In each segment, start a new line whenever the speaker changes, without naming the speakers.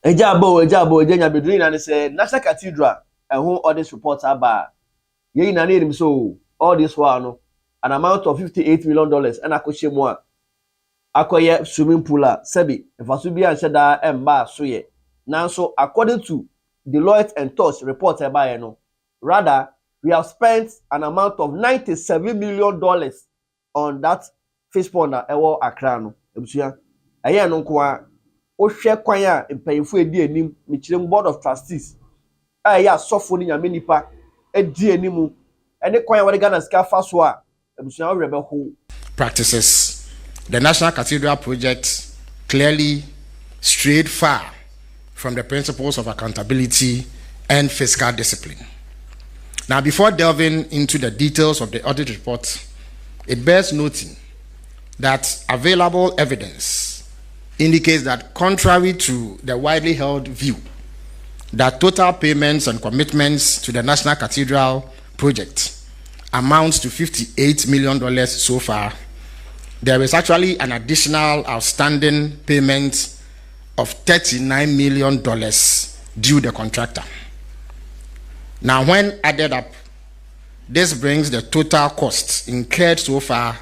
ejabo ejenya beduni na say National Cathedral who all this reports about ye na name so all this one an amount of $58 million and akoshe mu a akoye swimming pool a sebi efaso bi an sheda emba so ye nanso according to Deloitte and Touch report about no rather we have spent an amount of $97 million on that fish pond na ewo Accra no ebusua eye no nko a ohwe kwan a mpanyefo edi enim michirem board of trustees ya sofo ni nyame nipa edi enimu ene kwan a wode Ghana ska fa so a ebusua wo rebe ho
practices. The National Cathedral project clearly strayed far from the principles of accountability and fiscal discipline. Now, before delving into the details of the audit report, it bears noting that available evidence indicates that, contrary to the widely held view that total payments and commitments to the National Cathedral project amounts to $58 million so far, there is actually an additional outstanding payment of $39 million due the contractor. Now, when added up, this brings the total cost incurred so far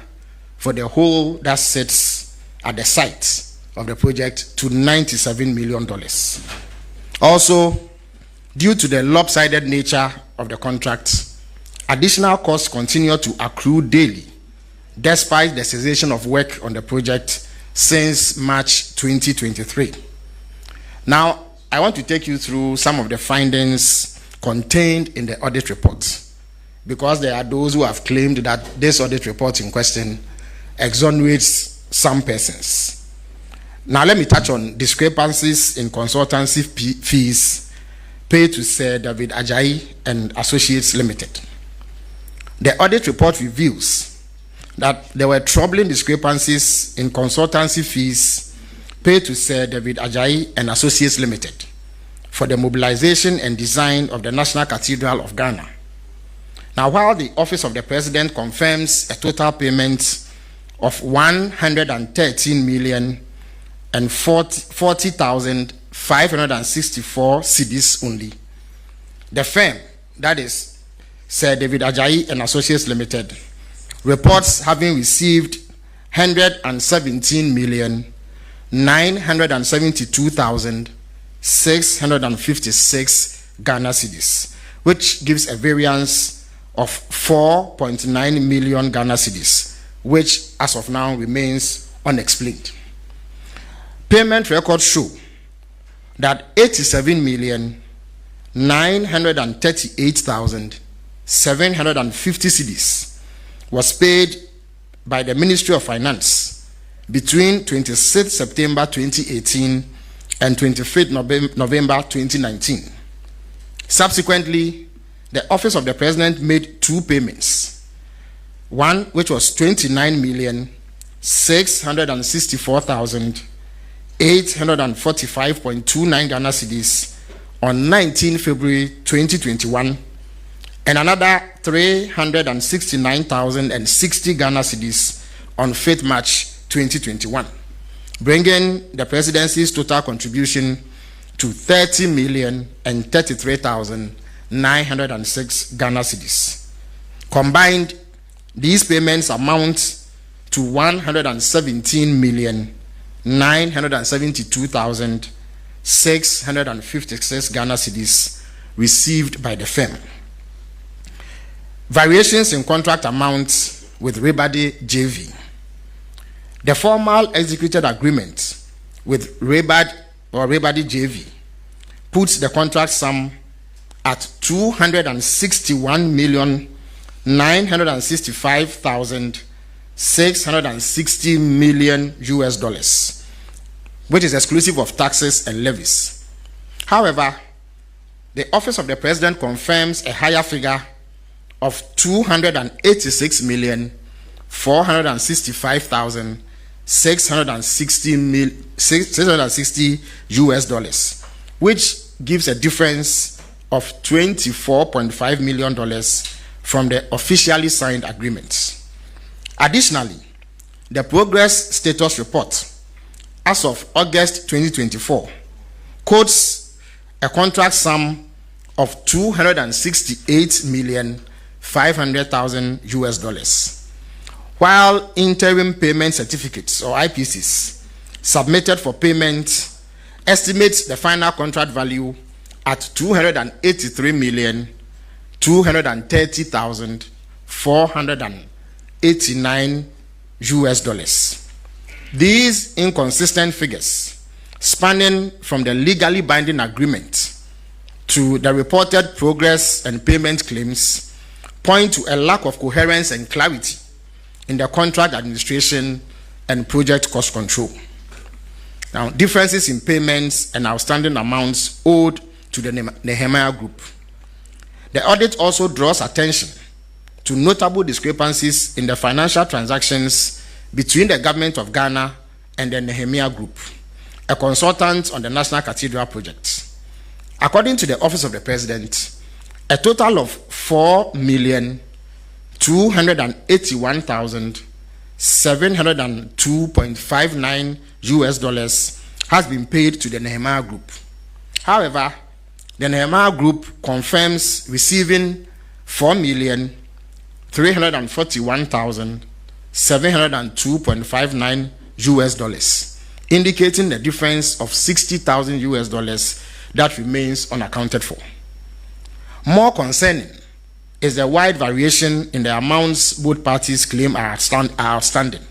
for the whole that sits at the site of the project to $97 million. Also, due to the lopsided nature of the contract, additional costs continue to accrue daily despite the cessation of work on the project since March 2023. Now, I want to take you through some of the findings contained in the audit report, because there are those who have claimed that this audit report in question exonerates some persons. Now, let me touch on discrepancies in consultancy fees paid to Sir David Ajayi and Associates Limited. The audit report reveals that there were troubling discrepancies in consultancy fees paid to Sir David Ajayi and Associates Limited for the mobilization and design of the National Cathedral of Ghana. Now, while the Office of the President confirms a total payment of 113,040,564 cedis only, the firm, that is Sir David Ajayi and Associates Limited, reports having received 117,972,656 Ghana cedis, which gives a variance of 4.9 million Ghana cedis, which as of now remains unexplained. Payment records show that 87,938,750 cedis was paid by the Ministry of Finance between 26 September 2018 and 25 November 2019. Subsequently, the Office of the President made two payments. One, which was 29,664,845.29 Ghana cedis on 19 February 2021, and another 369,060 Ghana cedis on 5th March 2021, bringing the presidency's total contribution to 30,033,906 Ghana cedis. Combined, these payments amount to 117,972,656 Ghana cedis received by the firm. Variations in contract amounts with Rebadi JV. The formal executed agreement with Rebadi JV puts the contract sum at 261,965,660 million US dollars, which is exclusive of taxes and levies. However, the Office of the President confirms a higher figure of 286,465,660 US dollars, which gives a difference of $24.5 million from the officially signed agreements. Additionally, the progress status report as of August 2024 quotes a contract sum of $268,500,000 US, while interim payment certificates or IPCs submitted for payment estimates the final contract value at $283,230,489 US. These inconsistent figures, spanning from the legally binding agreement to the reported progress and payment claims, point to a lack of coherence and clarity in the contract administration and project cost control. Now, differences in payments and outstanding amounts owed to the Nehemiah Group. The audit also draws attention to notable discrepancies in the financial transactions between the government of Ghana and the Nehemiah Group, a consultant on the National Cathedral project. According to the Office of the President, a total of $4,281,702.59 US has been paid to the Nehemiah Group. However, the Nehemiah Group confirms receiving $4,341,702.59 US, indicating the difference of $60,000 US that remains unaccounted for. More concerning is the wide variation in the amounts both parties claim are outstanding.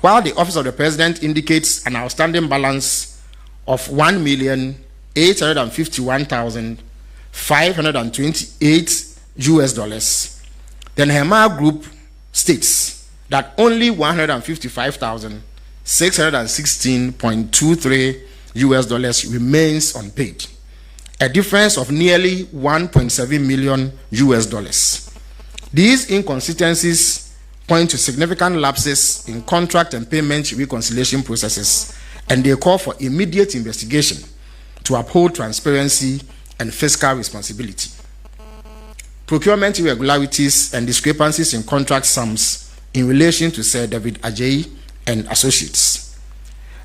While the Office of the President indicates an outstanding balance of $1,851,528 US, the Nehemiah Group states that only $155,616.23 US remains unpaid, a difference of nearly $1.7 million US. These inconsistencies point to significant lapses in contract and payment reconciliation processes, and they call for immediate investigation to uphold transparency and fiscal responsibility. Procurement irregularities and discrepancies in contract sums in relation to Sir David Ajayi and Associates.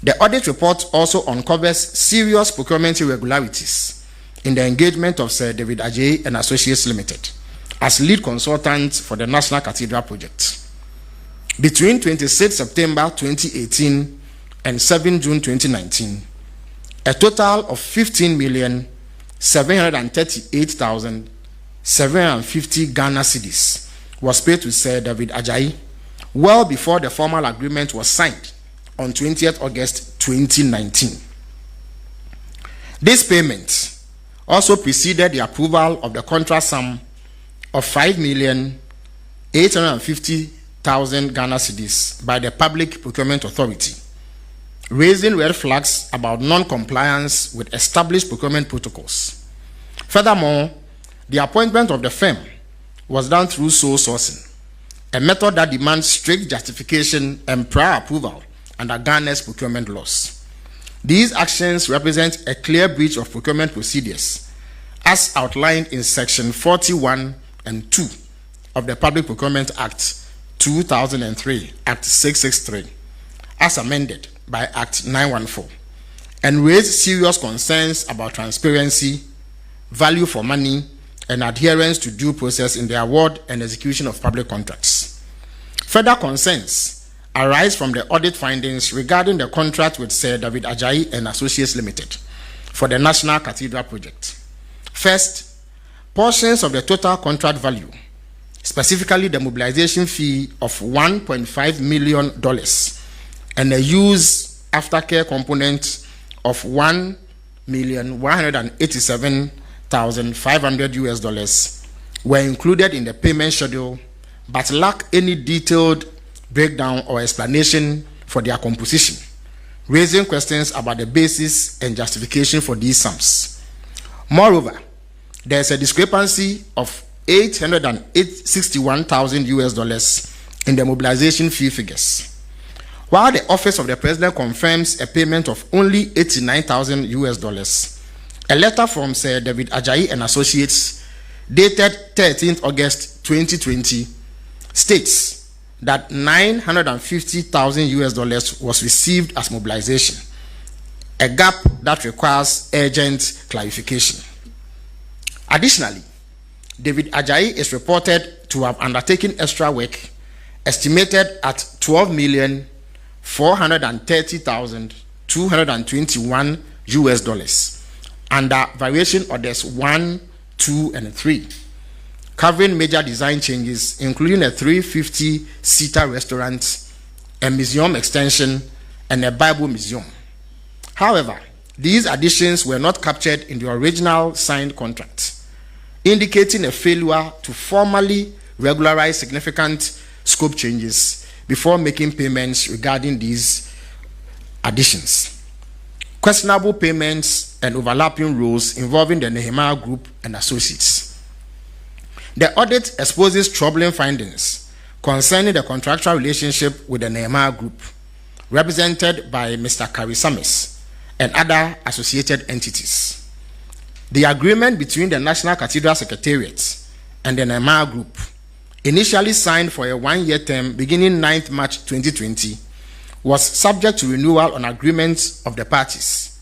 The audit report also uncovers serious procurement irregularities in the engagement of Sir David Ajayi and Associates Limited as lead consultant for the National Cathedral project. Between 26 September 2018 and 7 June 2019, a total of 15,738,750 Ghana cedis was paid to Sir David Ajayi well before the formal agreement was signed on 20th August 2019. This payment also preceded the approval of the contract sum of 5,850,000 Ghana cedis by the Public Procurement Authority, raising red flags about non-compliance with established procurement protocols. Furthermore, the appointment of the firm was done through sole sourcing, a method that demands strict justification and prior approval under Ghana's procurement laws. These actions represent a clear breach of procurement procedures as outlined in Section 41 and 2 of the Public Procurement Act 2003, Act 663, as amended by Act 914, and raise serious concerns about transparency, value for money, and adherence to due process in the award and execution of public contracts. Further concerns arise from the audit findings regarding the contract with Sir David Ajayi and Associates Limited for the National Cathedral project. First, portions of the total contract value, specifically the mobilization fee of $1.5 million and a use aftercare component of $1,187,500 US, were included in the payment schedule but lack any detailed breakdown or explanation for their composition, raising questions about the basis and justification for these sums. Moreover, there is a discrepancy of $861,000 US in the mobilization fee figures. While the Office of the President confirms a payment of only $89,000 US, a letter from Sir David Ajayi and Associates dated 13th August 2020 states that $950,000 US was received as mobilization, a gap that requires urgent clarification. Additionally, David Ajayi is reported to have undertaken extra work estimated at $12,430,221 under variation orders 1, 2, and 3, covering major design changes, including a 350-seater restaurant, a museum extension, and a Bible museum. However, these additions were not captured in the original signed contract, indicating a failure to formally regularize significant scope changes before making payments regarding these additions. Questionable payments and overlapping roles involving the Nehemiah Group and associates. The audit exposes troubling findings concerning the contractual relationship with the Nehemiah Group, represented by Mr. Karisamis and other associated entities. The agreement between the National Cathedral Secretariat and the Nehemiah Group, initially signed for a one-year term beginning 9th March 2020, was subject to renewal on agreements of the parties.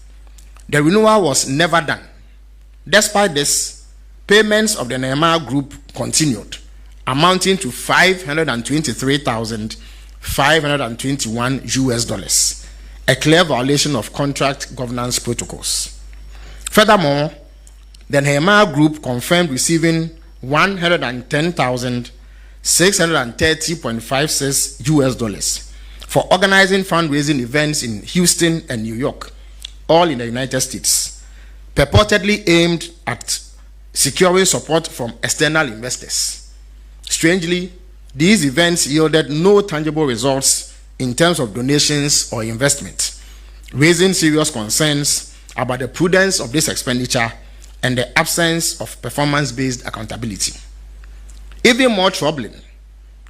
The renewal was never done. Despite this, payments of the Nehemiah Group continued, amounting to $523,521, a clear violation of contract governance protocols. Furthermore, the Nehemiah Group confirmed receiving $110,630.56 for organizing fundraising events in Houston and New York, all in the United States, purportedly aimed at securing support from external investors. Strangely, these events yielded no tangible results in terms of donations or investment, raising serious concerns about the prudence of this expenditure and the absence of performance-based accountability. Even more troubling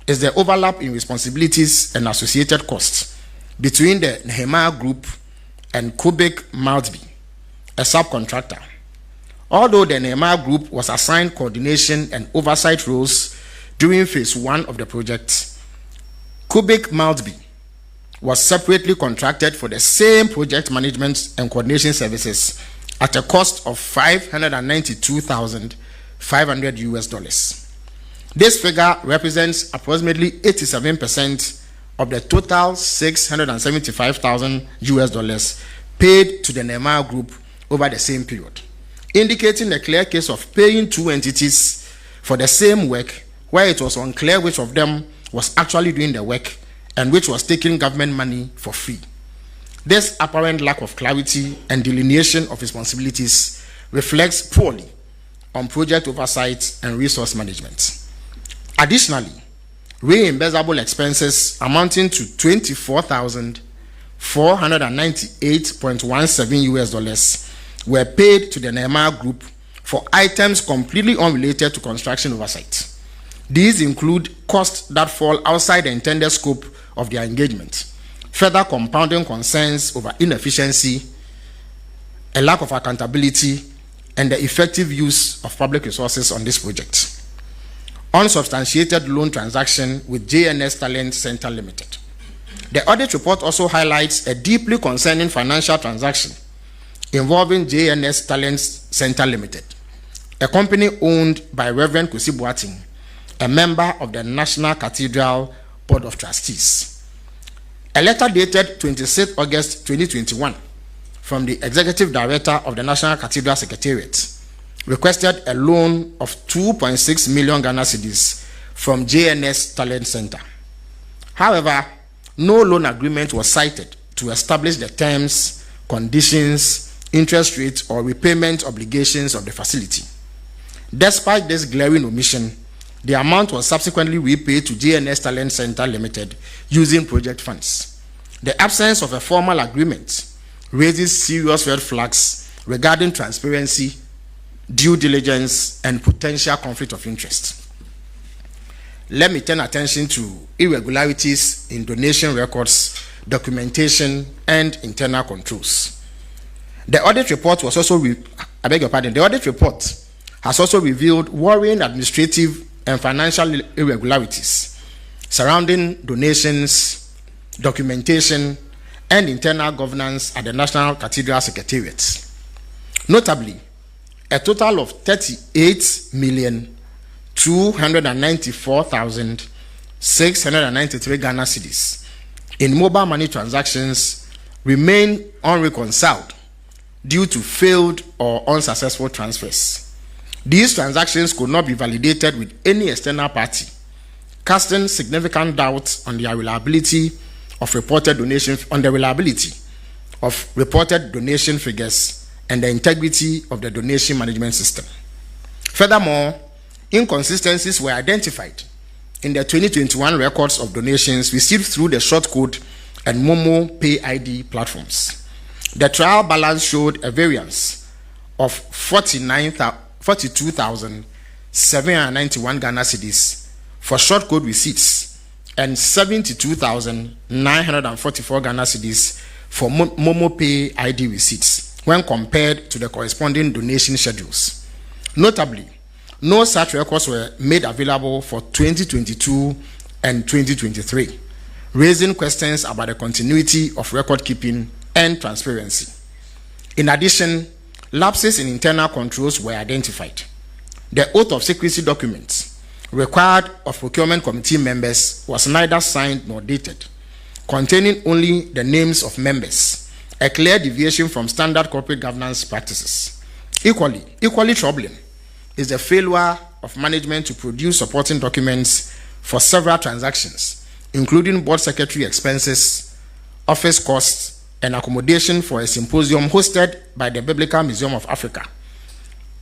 is the overlap in responsibilities and associated costs between the Nehemiah Group and Kubik Maltby, a subcontractor. Although the Nehemiah Group was assigned coordination and oversight roles during phase 1 of the project, Kubik Maltby was separately contracted for the same project management and coordination services at a cost of $592,500. This figure represents approximately 87% of the total $675,000 paid to the Nehemiah Group over the same period, indicating a clear case of paying two entities for the same work where it was unclear which of them was actually doing the work and which was taking government money for free. This apparent lack of clarity and delineation of responsibilities reflects poorly on project oversight and resource management. Additionally, reimbursable expenses amounting to $24,498.17 were paid to the Nehemiah Group for items completely unrelated to construction oversight. These include costs that fall outside the intended scope of their engagement, further compounding concerns over inefficiency, a lack of accountability, and the effective use of public resources on this project. Unsubstantiated loan transaction with JNS Talent Center Limited. The audit report also highlights a deeply concerning financial transaction involving JNS Talent Center Limited, a company owned by Reverend Kusi Boateng, a member of the National Cathedral Board of Trustees. A letter dated 26 August 2021 from the Executive Director of the National Cathedral Secretariat requested a loan of 2.6 million Ghana cedis from JNS Talent Center. However, no loan agreement was cited to establish the terms, conditions, interest rates, or repayment obligations of the facility. Despite this glaring omission, the amount was subsequently repaid to JNS Talent Center Limited using project funds. The absence of a formal agreement raises serious red flags regarding transparency, due diligence, and potential conflict of interest. Let me turn attention to irregularities in donation records, documentation, and internal controls. The audit report was also The audit report has also revealed worrying administrative and financial irregularities surrounding donations, documentation, and internal governance at the National Cathedral Secretariat. Notably, a total of 38,294,693 Ghana cedis in mobile money transactions remain unreconciled due to failed or unsuccessful transfers. These transactions could not be validated with any external party, casting significant doubts on the reliability of reported donation figures and the integrity of the donation management system. Furthermore, inconsistencies were identified in the 2021 records of donations received through the short code and Momo Pay ID platforms. The trial balance showed a variance of 42,791 Ghana cedis for short code receipts and 72,944 Ghana cedis for Momo Pay ID receipts when compared to the corresponding donation schedules. Notably, no such records were made available for 2022 and 2023, raising questions about the continuity of record keeping and transparency. In addition, lapses in internal controls were identified. The oath of secrecy documents required of procurement committee members was neither signed nor dated, containing only the names of members, a clear deviation from standard corporate governance practices. Equally troubling is the failure of management to produce supporting documents for several transactions, including board secretary expenses, office costs, and accommodation for a symposium hosted by the Biblical Museum of Africa.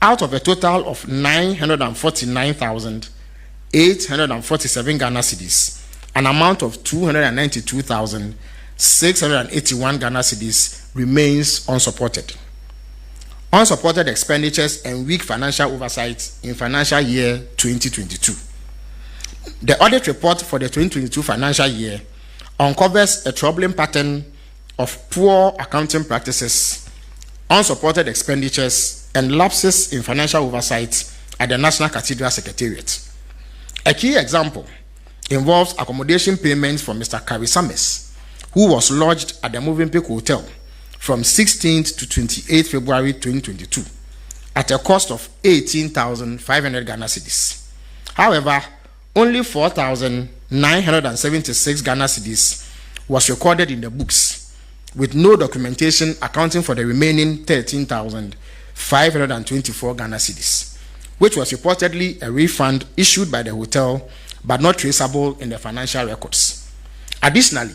Out of a total of 949,847 Ghana cedis, an amount of 292,681 Ghana cedis remains unsupported. Unsupported expenditures and weak financial oversight in financial year 2022. The audit report for the 2022 financial year uncovers a troubling pattern of poor accounting practices, unsupported expenditures, and lapses in financial oversight at the National Cathedral Secretariat. A key example involves accommodation payments from Mr. Kari Sames, who was lodged at the Movenpick Hotel from 16th to 28th February 2022 at a cost of 18,500 Ghana cedis. However, only 4,976 Ghana cedis was recorded in the books, with no documentation accounting for the remaining 13,524 Ghana cedis, which was reportedly a refund issued by the hotel but not traceable in the financial records. Additionally,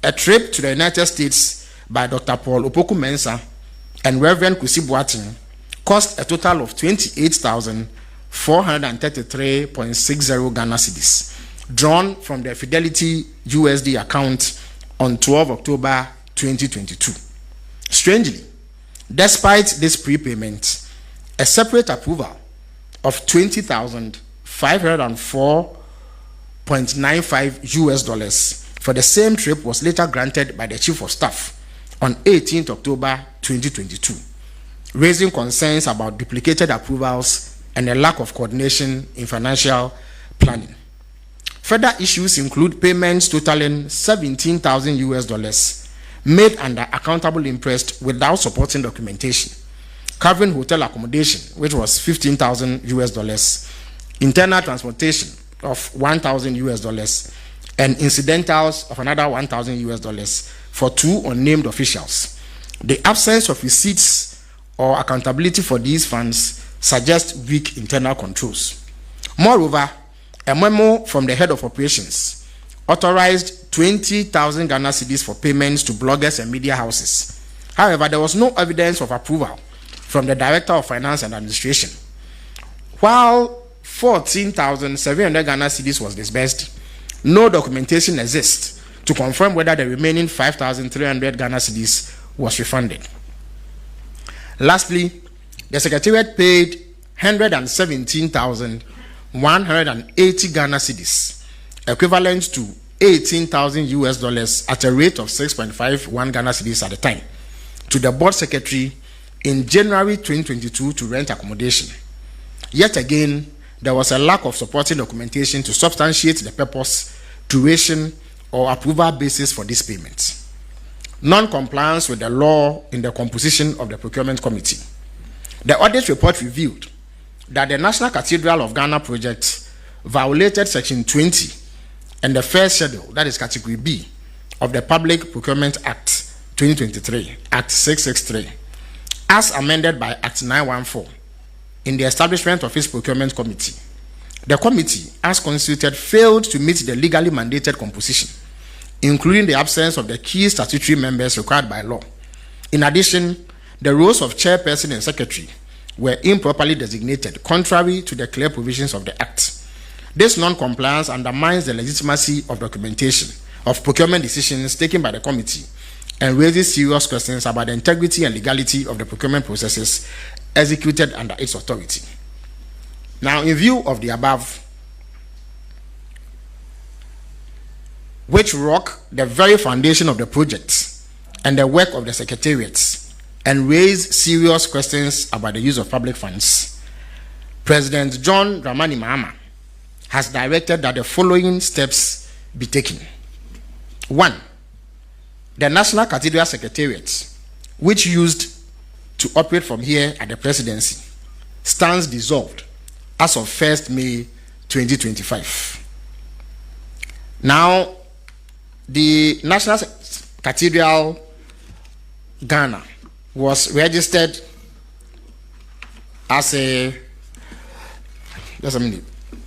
a trip to the United States by Dr. Paul Opoku Mensah and Reverend Kusi Boateng cost a total of 28,433.60 Ghana cedis, drawn from the Fidelity USD account on 12 October 2022. Strangely, despite this prepayment, a separate approval of $20,504.95 for the same trip was later granted by the Chief of Staff on 18th October 2022, raising concerns about duplicated approvals and a lack of coordination in financial planning. Further issues include payments totaling $17,000 made under accountable interest without supporting documentation, covering hotel accommodation, which was $15,000, internal transportation of $1,000, and incidentals of another $1,000 for two unnamed officials. The absence of receipts or accountability for these funds suggests weak internal controls. Moreover, a memo from the head of operations authorized 20,000 Ghana cedis for payments to bloggers and media houses. However, there was no evidence of approval from the Director of Finance and Administration. While 14,700 Ghana cedis was disbursed, no documentation exists to confirm whether the remaining 5,300 Ghana cedis was refunded. Lastly, the Secretariat paid 117,180 Ghana cedis, equivalent to $18,000 at a rate of 6.51 Ghana cedis at the time, to the board secretary in January 2022 to rent accommodation. Yet again, there was a lack of supporting documentation to substantiate the purpose, duration, or approval basis for these payments. non-compliance with the law in the composition of the procurement committee. The audit report revealed that the National Cathedral of Ghana project violated Section 20 and the first schedule, that is Category B, of the Public Procurement Act 2023, Act 663, as amended by Act 914, in the establishment of its procurement committee. The committee, as constituted, failed to meet the legally mandated composition, including the absence of the key statutory members required by law. In addition, the roles of chairperson and secretary were improperly designated, contrary to the clear provisions of the Act. This non-compliance undermines the legitimacy of documentation of procurement decisions taken by the committee and raises serious questions about the integrity and legality of the procurement processes executed under its authority. Now, in view of the above, which rock the very foundation of the project and the work of the secretariats and raise serious questions about the use of public funds, President John Dramani Mahama has directed that the following steps be taken. 1. The National Cathedral Secretariat, which used to operate from here at the presidency, stands dissolved as of 1st May 2025. Now, the National Cathedral Ghana was registered as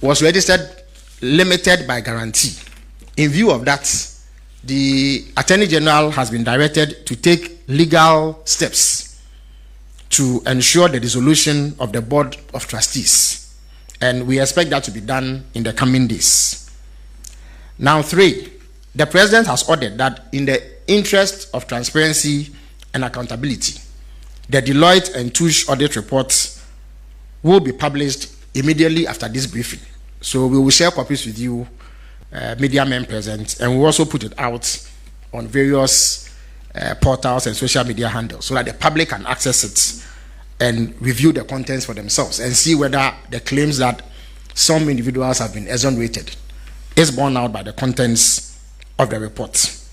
was registered limited by guarantee. In view of that, the Attorney General has been directed to take legal steps to ensure the dissolution of the Board of Trustees, and we expect that to be done in the coming days. Now, 3, the President has ordered that in the interest of transparency and accountability, the Deloitte and Touche audit reports will be published immediately after this briefing. So we will share copies with you, media men present, and we'll also put it out on various portals and social media handles so that the public can access it and review the contents for themselves and see whether the claims that some individuals have been exonerated is borne out by the contents of the report.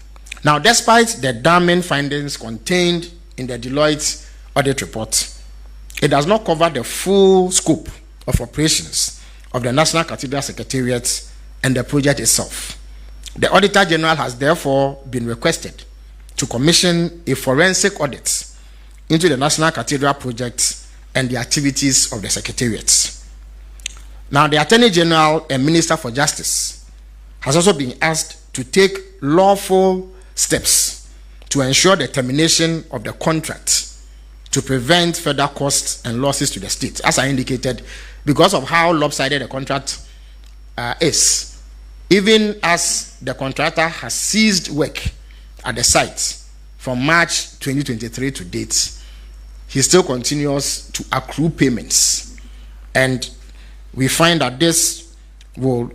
Now, despite the damning findings contained in the Deloitte audit report, it does not cover the full scope of operations of the National Cathedral Secretariat and the project itself. The Auditor General has therefore been requested to commission a forensic audit into the National Cathedral project and the activities of the Secretariat. Now, the Attorney General and Minister for Justice has also been asked to take lawful steps to ensure the termination of the contract to prevent further costs and losses to the state. As I indicated, because of how lopsided the contract is, even as the contractor has ceased work at the site from March 2023 to date, he still continues to accrue payments. And we find that this will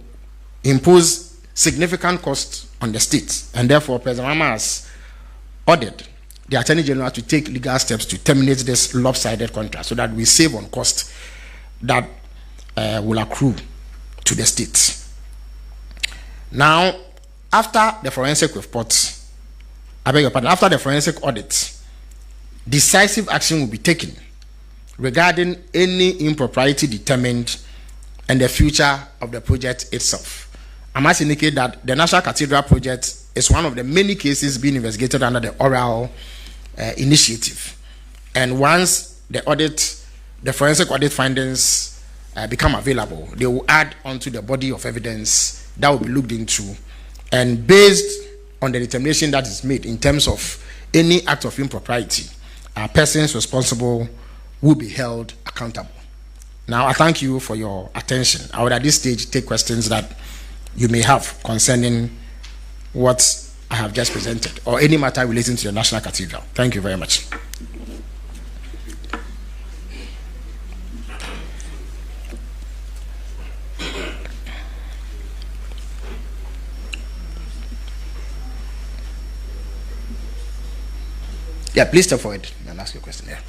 impose significant costs on the state. And therefore, President Mahama has ordered the Attorney General to take legal steps to terminate this lopsided contract so that we save on cost that will accrue to the state. Now, after the forensic report, after the forensic audit, decisive action will be taken regarding any impropriety determined and the future of the project itself. I must indicate that the National Cathedral project is one of the many cases being investigated under the oral initiative. And once the forensic audit findings become available, they will add onto the body of evidence that will be looked into, and based on the determination that is made in terms of any act of impropriety, persons responsible will be held accountable. Now, I thank you for your attention. I would at this stage take questions that you may have concerning what I have just presented or any matter relating to the National Cathedral. Thank you very much. Yeah, please step forward and ask your question. Yeah.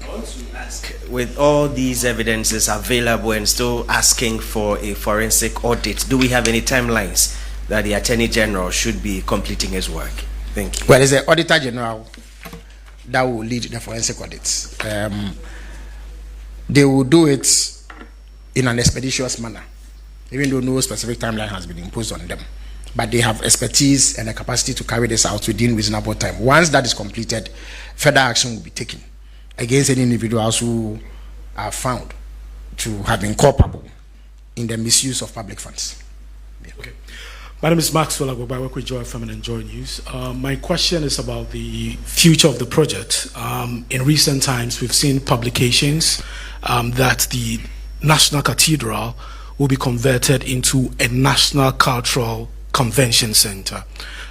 I want to ask, with all these evidences available and still asking for a forensic audit, do we have any timelines that the Attorney General should be completing his work? Thank you.
Well, there's an Auditor General that will lead the forensic audits. They will do it in an expeditious manner, even though no specific timeline has been imposed on them. But they have expertise and the capacity to carry this out within reasonable time. Once that is completed, further action will be taken against any individuals who are found to have been culpable in the misuse of public funds. Yeah.
Okay. My name is Maxwell Agboba. I work with Joy FM and Joy News. My question is about the future of the project. In recent times, we've seen publications that the National Cathedral will be converted into a National Cultural Convention Center.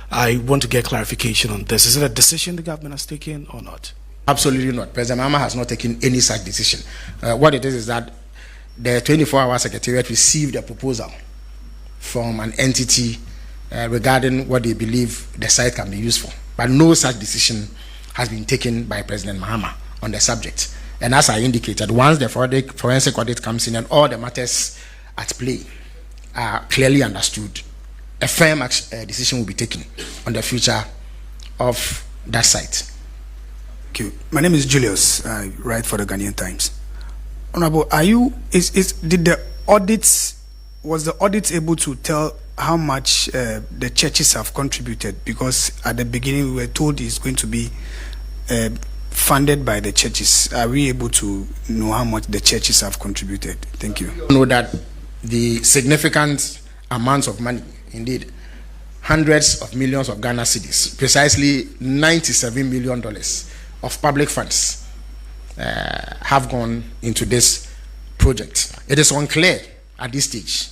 I want to get clarification on this. Is it a decision the government has taken or not?
Absolutely not. President Mahama has not taken any such decision. What it is that the 24-hour Secretariat received a proposal from an entity regarding what they believe the site can be used for. But no such decision has been taken by President Mahama on the subject. And as I indicated, once the forensic audit comes in and all the matters at play are clearly understood, a firm decision will be taken on the future of that site.
Thank you. My name is Julius. I write for the Ghanaian Times. Honorable, was the audit able to tell how much the churches have contributed? Because at the beginning we were told it's going to be funded by the churches. Are we able to know how much the churches have contributed? Thank you.
I know that the significant amounts of money, indeed, hundreds of millions of Ghana cedis, precisely $97 million of public funds have gone into this project. It is unclear at this stage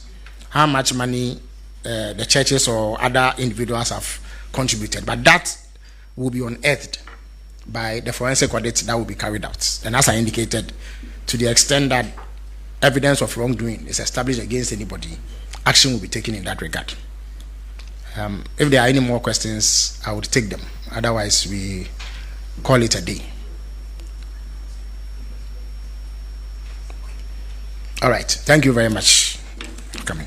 how much money the churches or other individuals have contributed, but that will be unearthed by the forensic audit that will be carried out. And as I indicated, to the extent that evidence of wrongdoing is established against anybody, action will be taken in that regard. If there are any more questions, I would take them. Otherwise, we call it a day. All right. Thank you very much for coming.